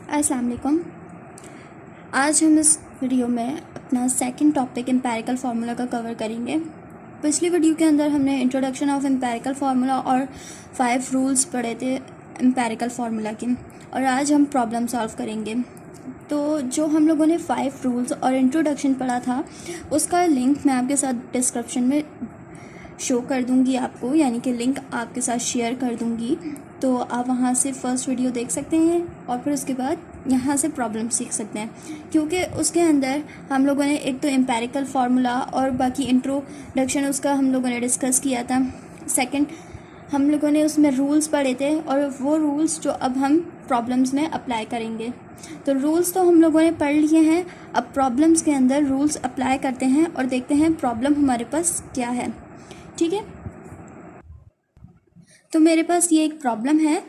अस्सलाम वालेकुम। आज हम इस वीडियो में अपना सेकंड टॉपिक एम्पेरिकल फार्मूला का कवर करेंगे। पिछली वीडियो के अंदर हमने इंट्रोडक्शन ऑफ एम्पेरिकल फार्मूला और 5 रूल्स पढ़े थे एम्पेरिकल फार्मूला के, और आज हम प्रॉब्लम सॉल्व करेंगे। तो जो हम लोगों ने 5 रूल्स और इंट्रोडक्शन पढ़ा था उसका लिंक मैं आपके साथ डिस्क्रिप्शन में शो कर दूंगी आपको, यानी कि लिंक आपके साथ शेयर कर दूंगी, तो आप वहाँ से फर्स्ट वीडियो देख सकते हैं और फिर उसके बाद यहाँ से प्रॉब्लम सीख सकते हैं, क्योंकि उसके अंदर हम लोगों ने एक तो एम्पेरिकल फार्मूला और बाकी इंट्रोडक्शन उसका हम लोगों ने डिस्कस किया था। सेकंड हम लोगों ने उसमें रूल्स पढ़े थे और वो रूल्स जो अब हम प्रॉब्लम्स में अप्लाई करेंगे। तो रूल्स तो हम लोगों ने पढ़ लिए हैं, अब प्रॉब्लम्स के अंदर रूल्स अप्लाई करते हैं और देखते हैं प्रॉब्लम हमारे पास क्या है। ठीक है, तो मेरे पास ये एक प्रॉब्लम है।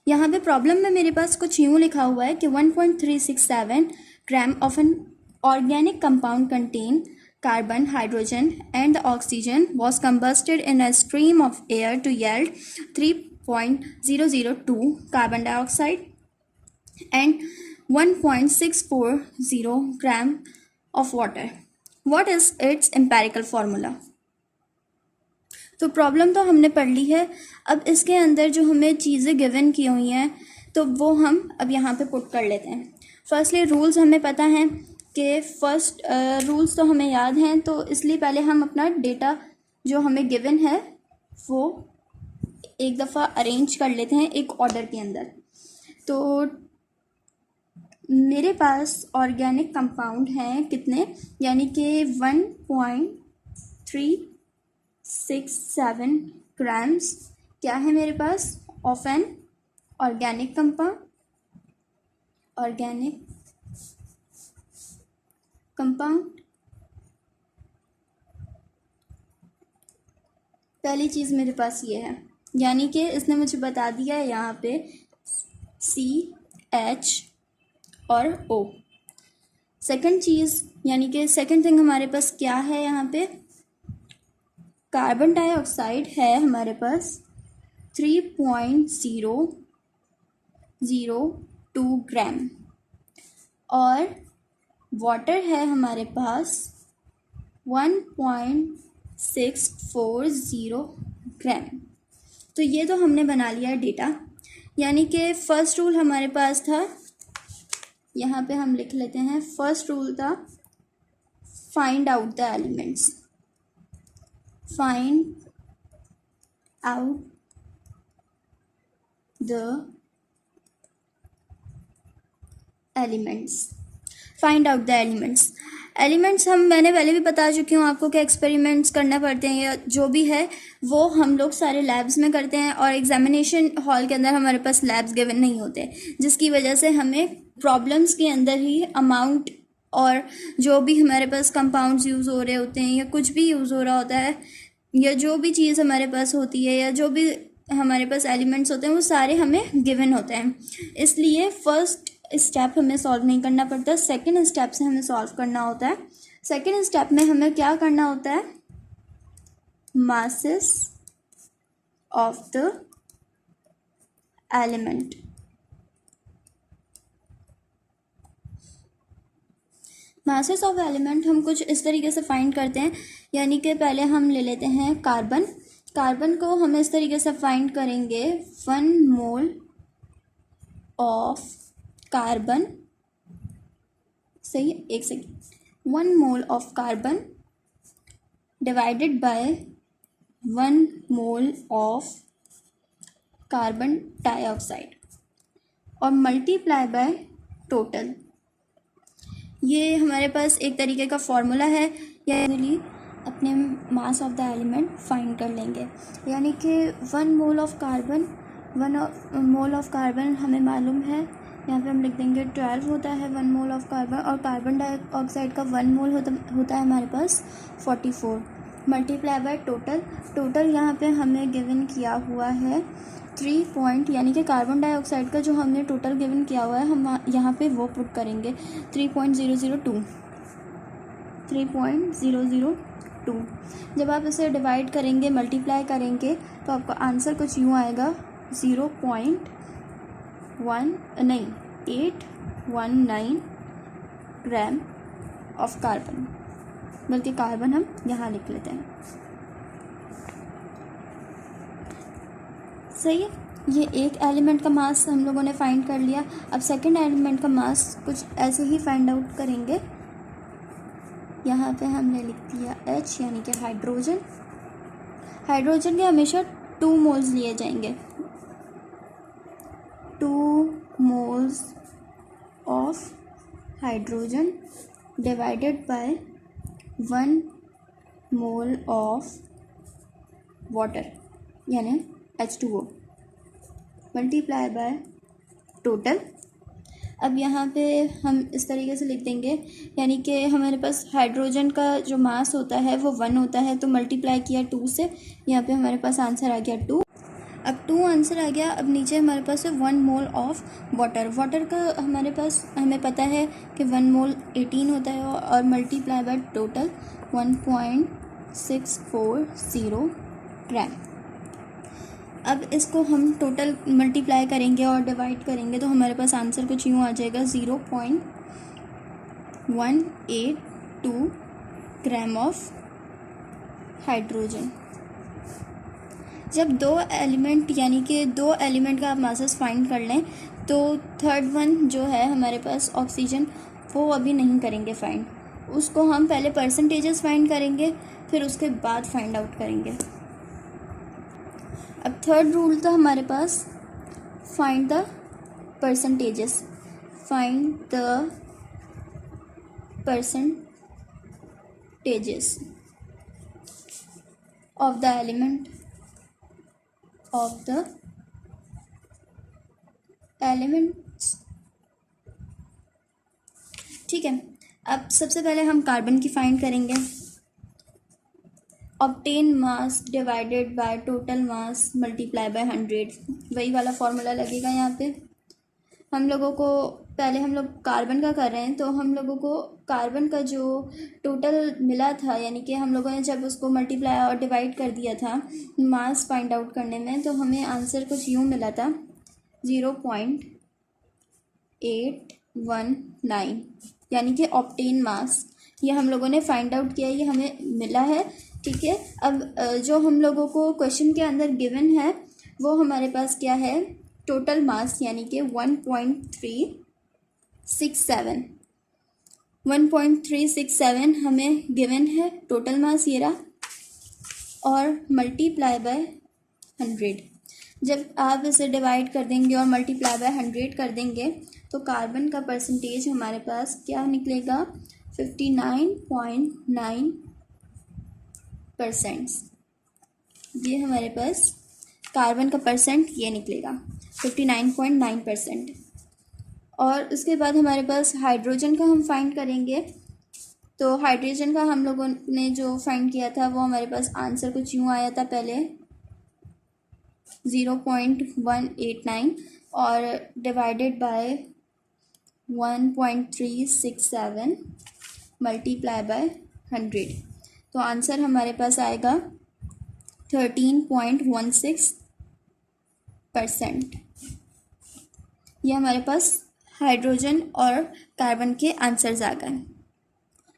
यहाँ पे प्रॉब्लम में मेरे पास कुछ यूँ लिखा हुआ है कि 1.367 gram of an organic compound contain carbon, hydrogen and oxygen was combusted in a stream of air to yield 3.002 carbon dioxide and 1.640 gram of water. What is its empirical formula? तो problem तो हमने पढ़ ली है। अब इसके अंदर जो हमें चीज़ें गिवन की हुई हैं तो वो हम अब यहाँ पे पुट कर लेते हैं। फर्स्टली रूल्स हमें पता हैं कि फर्स्ट रूल्स तो हमें याद हैं, तो इसलिए पहले हम अपना डेटा जो हमें गिवन है वो एक दफ़ा अरेंज कर लेते हैं एक ऑर्डर के अंदर। तो मेरे पास ऑर्गेनिक कंपाउंड हैं कितने, यानी कि 1.367 ग्राम्स क्या है मेरे पास ऑफ एन ऑर्गेनिक कंपाउंड। पहली चीज़ मेरे पास ये है, यानी कि इसने मुझे बता दिया है यहाँ पे CH और O। सेकंड चीज़ यानी कि सेकंड थिंग हमारे पास क्या है, यहाँ पे कार्बन डाइऑक्साइड है हमारे पास 3.002 ग्राम और वाटर है हमारे पास 1.640 ग्राम। तो ये तो हमने बना लिया है डेटा, यानी कि फर्स्ट रूल हमारे पास था, यहाँ पे हम लिख लेते हैं। फर्स्ट रूल था find out the elements. Find out the elements. Elements मैंने पहले भी बता चुकी हूँ आपको कि एक्सपेरिमेंट्स करना पड़ते हैं या जो भी है वो हम लोग सारे लैब्स में करते हैं, और एग्जामिनेशन हॉल के अंदर हमारे पास लैब्स गिवन नहीं होते, जिसकी वजह से हमें प्रॉब्लम्स के अंदर ही अमाउंट और जो भी हमारे पास कंपाउंड्स यूज़ हो रहे होते हैं या कुछ भी यूज़ हो रहा होता है या जो भी चीज़ हमारे पास होती है या जो भी हमारे पास एलिमेंट्स होते हैं वो सारे हमें गिवन होते हैं। इसलिए फर्स्ट स्टेप हमें सॉल्व नहीं करना पड़ता, सेकंड स्टेप से हमें सॉल्व करना होता है। सेकंड स्टेप में हमें क्या करना होता है, masses of the element. Masses of element हम कुछ इस तरीके से फाइंड करते हैं, यानी कि पहले हम ले लेते हैं कार्बन को हम इस तरीके से फाइंड करेंगे 1 मोल ऑफ कार्बन, सही, एक second, 1 mole of carbon divided by 1 mole of carbon dioxide और मल्टीप्लाई बाय टोटल। ये हमारे पास एक तरीके का फॉर्मूला है, यानी अपने mass of the element find कर लेंगे, यानी कि 1 मोल ऑफ कार्बन हमें मालूम है, यहाँ पे हम लिख देंगे 12 होता है 1 मोल ऑफ कार्बन, और कार्बन डाइऑक्साइड का 1 मोल होता है हमारे पास 44, मल्टीप्लाई बाय टोटल यहाँ पे हमें गिवन किया हुआ है 3 यानी कि कार्बन डाइऑक्साइड का जो हमने टोटल गिवन किया हुआ है हम यहाँ पे वो पुट करेंगे 3.002। जब आप इसे डिवाइड करेंगे, मल्टीप्लाई करेंगे, तो आपका आंसर कुछ यूँ आएगा 0.1 नहीं 819 ग्राम ऑफ कार्बन, बल्कि कार्बन हम यहाँ लिख लेते हैं। सही है, ये एक एलिमेंट का मास हम लोगों ने फाइंड कर लिया। अब सेकंड एलिमेंट का मास कुछ ऐसे ही फाइंड आउट करेंगे। यहाँ पे हमने लिख दिया H यानी कि हाइड्रोजन। हाइड्रोजन के हमेशा 2 मोल्स लिए जाएंगे, 2 moles of hydrogen divided by 1 mole of water यानी H2O मल्टीप्लाई बाय टोटल। अब यहाँ पे हम इस तरीके से लिख देंगे, यानी कि हमारे पास हाइड्रोजन का जो मास होता है वो 1 होता है, तो मल्टीप्लाई किया 2 से, यहाँ पे हमारे पास आंसर आ गया 2। अब 2 आंसर आ गया। अब नीचे हमारे पास है 1 मोल ऑफ वाटर। वाटर का हमारे पास हमें पता है कि 1 मोल 18 होता है, और मल्टीप्लाई बाय टोटल 1.640 ग्राम। अब इसको हम टोटल मल्टीप्लाई करेंगे और डिवाइड करेंगे तो हमारे पास आंसर कुछ यूँ आ जाएगा 0.182 ग्राम ऑफ हाइड्रोजन। जब 2 एलिमेंट यानी कि 2 एलिमेंट का आप मासेस फाइंड कर लें तो थर्ड वन जो है हमारे पास ऑक्सीजन, वो अभी नहीं करेंगे फाइंड, उसको हम पहले परसेंटेजेस फाइंड करेंगे, फिर उसके बाद फाइंड आउट करेंगे। अब थर्ड रूल था हमारे पास find the percentages, find the percentages of the elements. ठीक है, अब सबसे पहले हम कार्बन की फाइंड करेंगे। Obtain mass divided by total mass multiply by 100, वही वाला फॉर्मूला लगेगा यहाँ पे। हम लोगों को पहले हम लोग कार्बन का कर रहे हैं, तो हम लोगों को कार्बन का जो टोटल मिला था, यानी कि हम लोगों ने जब उसको मल्टीप्लाई और डिवाइड कर दिया था मास फाइंड आउट करने में, तो हमें आंसर कुछ यूँ मिला था 0.819, यानी कि ऑब्टेन मास। ये हम लोगों ने फाइंड आउट किया, ये हमें मिला है। ठीक है, अब जो हम लोगों को क्वेश्चन के अंदर गिवन है वो हमारे पास क्या है, टोटल मास, यानी कि 1.367 हमें गिवन है टोटल मास ये रहा, और मल्टीप्लाई बाय 100। जब आप इसे डिवाइड कर देंगे और मल्टीप्लाई बाय 100 कर देंगे तो कार्बन का परसेंटेज हमारे पास क्या निकलेगा, 59.9%। ये हमारे पास कार्बन का परसेंट ये निकलेगा 59.9%। और उसके बाद हमारे पास हाइड्रोजन का हम फाइंड करेंगे। तो हाइड्रोजन का हम लोगों ने जो फाइंड किया था वो हमारे पास आंसर कुछ यूँ आया था, पहले 0.189 और डिवाइडेड बाय 1.367 मल्टीप्लाई बाय 100, तो आंसर हमारे पास आएगा 13.16%। ये हमारे पास हाइड्रोजन और कार्बन के आंसर्स आ गए।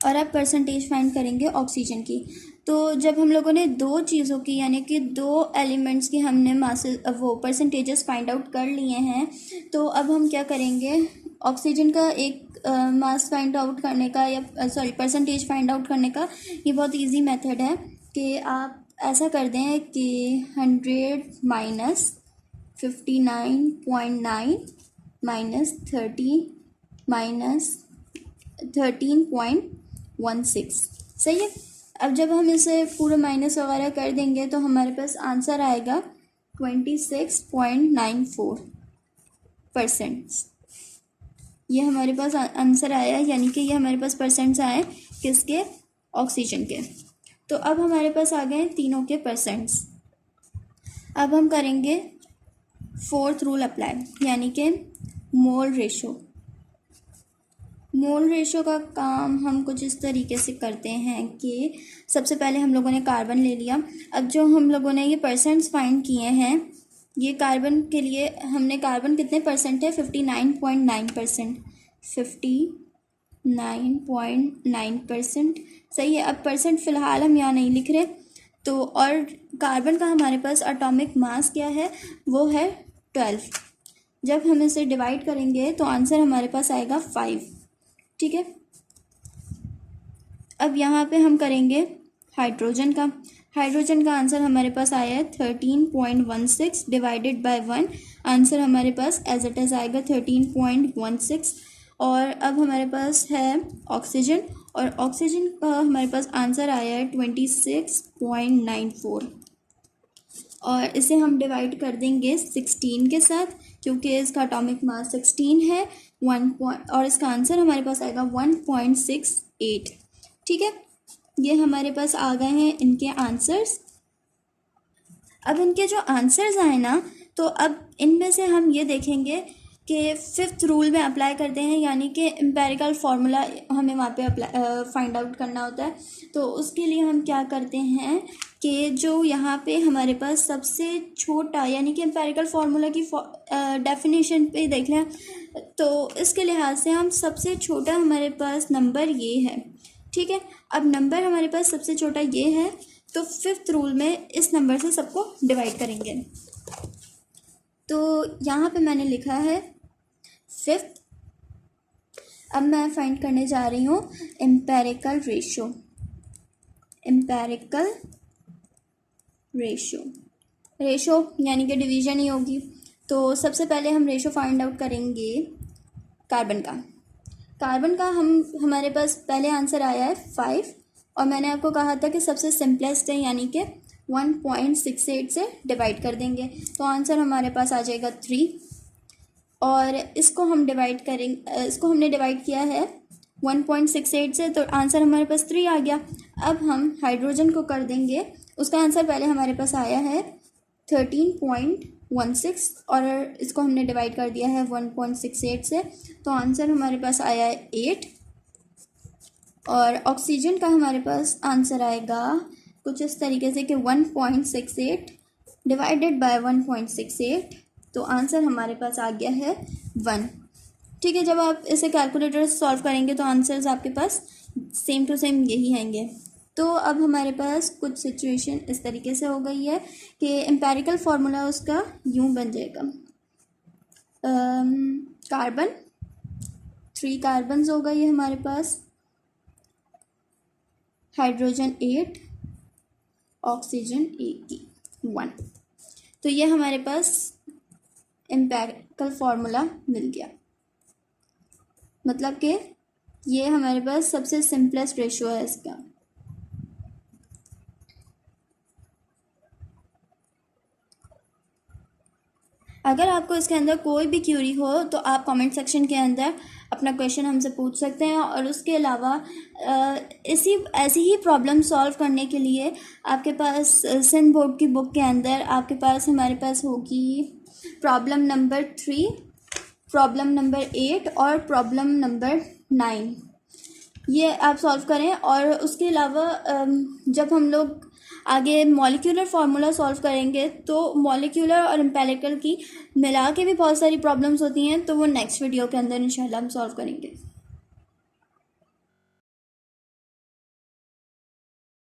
और अब परसेंटेज फाइंड करेंगे ऑक्सीजन की। तो जब हम लोगों ने 2 चीज़ों की, यानी कि 2 एलिमेंट्स की हमने मासेस वो परसेंटेजेस फाइंड आउट कर लिए हैं, तो अब हम क्या करेंगे, ऑक्सीजन का एक मास फाइंड आउट करने का, या परसेंटेज फाइंड आउट करने का ये बहुत इजी मेथड है कि आप ऐसा कर दें कि 100 माइनस 59.9 माइनस 30 माइनस 13.16। सही है। अब जब हम इसे पूरा माइनस वगैरह कर देंगे तो हमारे पास आंसर आएगा 26.94%। ये हमारे पास आंसर आया, यानी कि ये हमारे पास परसेंट्स आए किसके, ऑक्सीजन के। तो अब हमारे पास आ गए तीनों के परसेंट्स। अब हम करेंगे 4th रूल अप्लाई, यानी कि मोल रेशो। मोल रेशो का काम हम कुछ इस तरीके से करते हैं कि सबसे पहले हम लोगों ने कार्बन ले लिया। अब जो हम लोगों ने ये परसेंट्स फाइंड किए हैं ये कार्बन के लिए हमने कार्बन कितने परसेंट है 59.9%, 59.9%। सही है। अब परसेंट फ़िलहाल हम यहाँ नहीं लिख रहे। तो और कार्बन का हमारे पास एटॉमिक मास क्या है, वो है 12। जब हम इसे डिवाइड करेंगे तो आंसर हमारे पास आएगा 5। ठीक है। अब यहाँ पे हम करेंगे हाइड्रोजन का। हाइड्रोजन का आंसर हमारे पास आया है 13.16 डिवाइडेड बाय 1। आंसर हमारे पास एज इट इज़ आएगा 13.16। और अब हमारे पास है ऑक्सीजन, और ऑक्सीजन का हमारे पास आंसर आया है 26.94। और इसे हम डिवाइड कर देंगे 16 के साथ, क्योंकि इसका एटॉमिक मास 16 है। और इसका आंसर हमारे पास आएगा 1.68। ठीक है। ये हमारे पास आ गए हैं इनके आंसर्स। अब इनके जो आंसर्स आए ना, तो अब इनमें से हम ये देखेंगे कि फिफ्थ रूल में अप्लाई करते हैं, यानी कि एम्पेरिकल फार्मूला हमें वहाँ पे अप्लाई फाइंड आउट करना होता है। तो उसके लिए हम क्या करते हैं कि जो यहाँ पे हमारे पास सबसे छोटा, यानी कि एम्पेरिकल फार्मूला की डेफिनेशन पे देख लें, तो इसके लिहाज से हम सबसे छोटा हमारे पास नंबर ये है। ठीक है। अब नंबर हमारे पास सबसे छोटा ये है, तो फिफ्थ रूल में इस नंबर से सबको डिवाइड करेंगे। तो यहाँ पे मैंने लिखा है फिफ्थ। अब मैं फाइंड करने जा रही हूँ empirical ratio. Empirical ratio, ratio यानी कि डिवीजन ही होगी। तो सबसे पहले हम रेशो फाइंड आउट करेंगे कार्बन का। कार्बन का हमारे पास पहले आंसर आया है 5, और मैंने आपको कहा था कि सबसे सिंपलेस्ट है, यानी कि 1.68 से डिवाइड कर देंगे, तो आंसर हमारे पास आ जाएगा 3। और इसको हम डिवाइड करेंगे, इसको हमने डिवाइड किया है 1.68 से, तो आंसर हमारे पास 3 आ गया। अब हम हाइड्रोजन को कर देंगे। उसका आंसर पहले हमारे पास आया है 13.16, और इसको हमने डिवाइड कर दिया है 1.68 से, तो आंसर हमारे पास आया है 8। और ऑक्सीजन का हमारे पास आंसर आएगा कुछ इस तरीके से कि 1.68 डिवाइडेड बाय 1.68, तो आंसर हमारे पास आ गया है 1। ठीक है। जब आप इसे कैलकुलेटर से सॉल्व करेंगे तो आंसर्स आपके पास सेम टू सेम यही आएंगे। तो अब हमारे पास कुछ सिचुएशन इस तरीके से हो गई है कि एम्पेरिकल फार्मूला उसका यूं बन जाएगा, कार्बन 3 कार्बन्स हो गई है हमारे पास, हाइड्रोजन 8, ऑक्सीजन 1। तो ये हमारे पास एम्पेरिकल फार्मूला मिल गया। मतलब कि ये हमारे पास सबसे सिंपलेस्ट रेशो है इसका। अगर आपको इसके अंदर कोई भी क्यूरी हो तो आप कमेंट सेक्शन के अंदर अपना क्वेश्चन हमसे पूछ सकते हैं। और उसके अलावा ऐसी ही प्रॉब्लम सॉल्व करने के लिए आपके पास सिंध बोर्ड की बुक के अंदर आपके पास हमारे पास होगी प्रॉब्लम नंबर 3, प्रॉब्लम नंबर 8 और प्रॉब्लम नंबर 9। ये आप सॉल्व करें। और उसके अलावा जब हम लोग आगे मॉलिक्यूलर फार्मूला सॉल्व करेंगे तो मॉलिक्यूलर और एम्पेरिकल की मिला के भी बहुत सारी प्रॉब्लम्स होती हैं, तो वो नेक्स्ट वीडियो के अंदर इंशाल्लाह हम सॉल्व करेंगे।